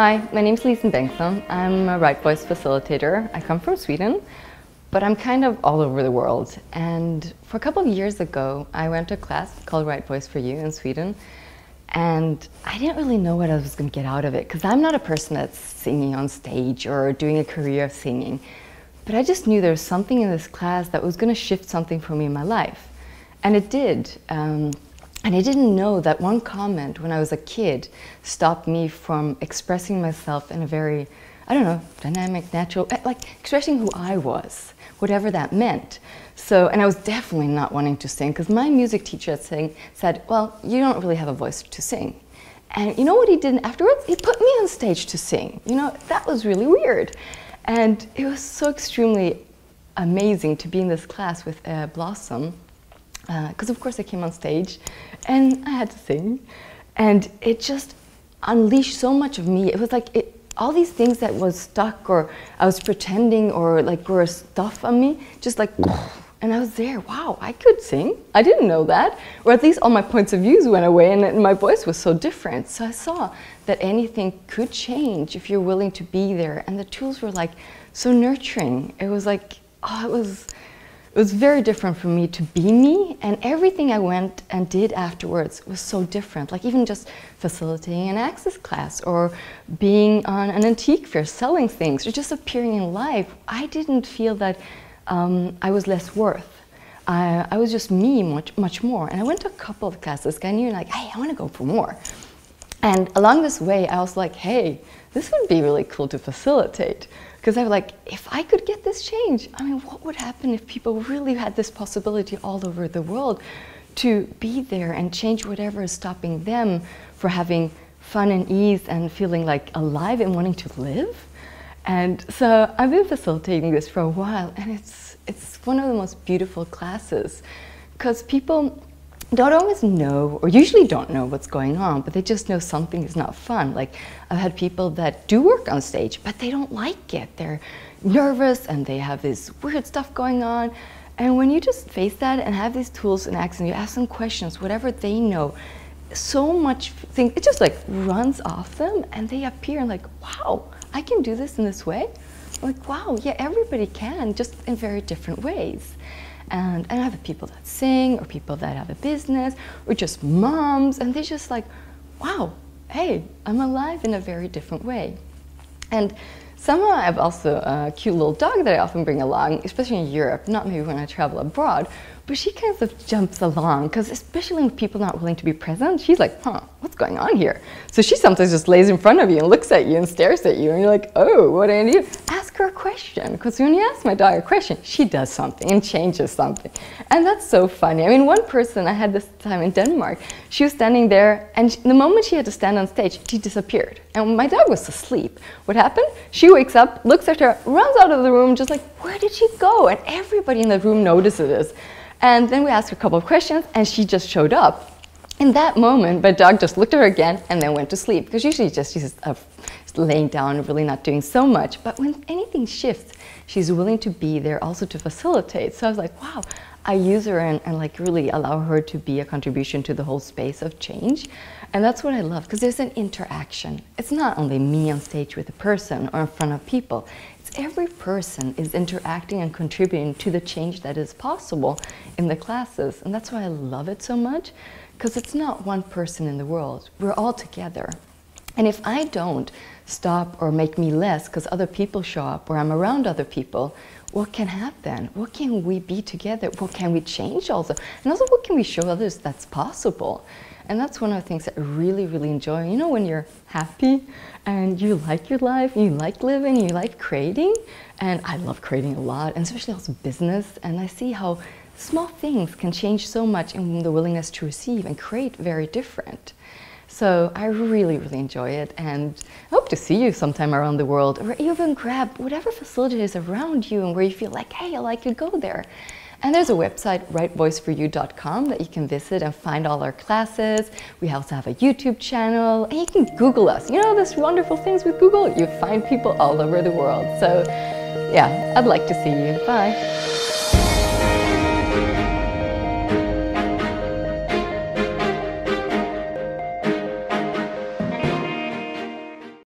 Hi, my name is Lisen Bengtsson. I'm a Right Voice facilitator. I come from Sweden, but I'm kind of all over the world. And for a couple of years ago, I went to a class called Right Voice for You in Sweden. And I didn't really know what I was going to get out of it, because I'm not a person that's singing on stage or doing a career of singing. But I just knew there was something in this class that was going to shift something for me in my life. And it did. And I didn't know that one comment when I was a kid stopped me from expressing myself in a very, I don't know, dynamic, natural, like expressing who I was, whatever that meant. So, and I was definitely not wanting to sing, because my music teacher said, well, you don't really have a voice to sing. And you know what he did afterwards? He put me on stage to sing. You know, that was really weird. And it was so extremely amazing to be in this class with Blossom. Because of course I came on stage and I had to sing, and it just unleashed so much of me. It was like all these things that was stuck, or I was pretending, or like were stuff on me, just like, and I was there. Wow, I could sing. I didn't know that, or at least all my points of views went away, and my voice was so different. So I saw that anything could change if you're willing to be there, and the tools were like so nurturing. It was like, oh, it was very different for me to be me, and everything I went and did afterwards was so different. Like even just facilitating an Access class, or being on an antique fair selling things, or just appearing in life. I didn't feel that I was less worth. I was just me much more. And I went to a couple of classes, and I knew like, hey, I want to go for more. And along this way, I was like, hey, this would be really cool to facilitate. Because I was like, if I could get this change, I mean, what would happen if people really had this possibility all over the world to be there and change whatever is stopping them for having fun and ease and feeling like alive and wanting to live? And so I've been facilitating this for a while, and it's one of the most beautiful classes, because people don't always know, or usually don't know what's going on, but they just know something is not fun. Like, I've had people that do work on stage, but they don't like it. They're nervous and they have this weird stuff going on. And when you just face that and have these tools and accents, you ask them questions, whatever they know, so much thing, it just like runs off them, and they appear and like, wow, I can do this in this way. Like, wow, yeah, everybody can, just in very different ways. And I have people that sing, or people that have a business, or just moms, and they're just like, wow, hey, I'm alive in a very different way. And somehow I have also a cute little dog that I often bring along, especially in Europe, not maybe when I travel abroad, but she kind of jumps along, because especially with people not willing to be present, she's like, huh, what's going on here? So she sometimes just lays in front of you and looks at you and stares at you, and you're like, oh, what do I do? Ask her a question, because when you ask my dog a question, she does something and changes something. And that's so funny. I mean, one person I had this time in Denmark, she was standing there, and the moment she had to stand on stage, she disappeared. And my dog was asleep. What happened? She wakes up, looks at her, runs out of the room, just like, where did she go? And everybody in the room notices this. And then we asked her a couple of questions, and she just showed up. In that moment, my dog just looked at her again and then went to sleep, because usually she's just laying down and really not doing so much. But when anything shifts, she's willing to be there also to facilitate. So I was like, wow, I use her and like really allow her to be a contribution to the whole space of change. And that's what I love, because there's an interaction. It's not only me on stage with a person or in front of people. Every person is interacting and contributing to the change that is possible in the classes. And that's why I love it so much, because it's not one person in the world. We're all together. And if I don't stop or make me less because other people show up, or I'm around other people, what can happen? What can we be together? What can we change also? And also, what can we show others that's possible? And that's one of the things that I really, really enjoy. You know, when you're happy and you like your life, you like living, you like creating. And I love creating a lot, and especially also business. And I see how small things can change so much in the willingness to receive and create very different. So I really, really enjoy it. And I hope to see you sometime around the world, or even grab whatever facility is around you and where you feel like, hey, I like to go there. And there's a website, rightvoiceforyou.com, that you can visit and find all our classes. We also have a YouTube channel, and you can Google us. You know, those wonderful things with Google, you find people all over the world. So yeah, I'd like to see you. Bye.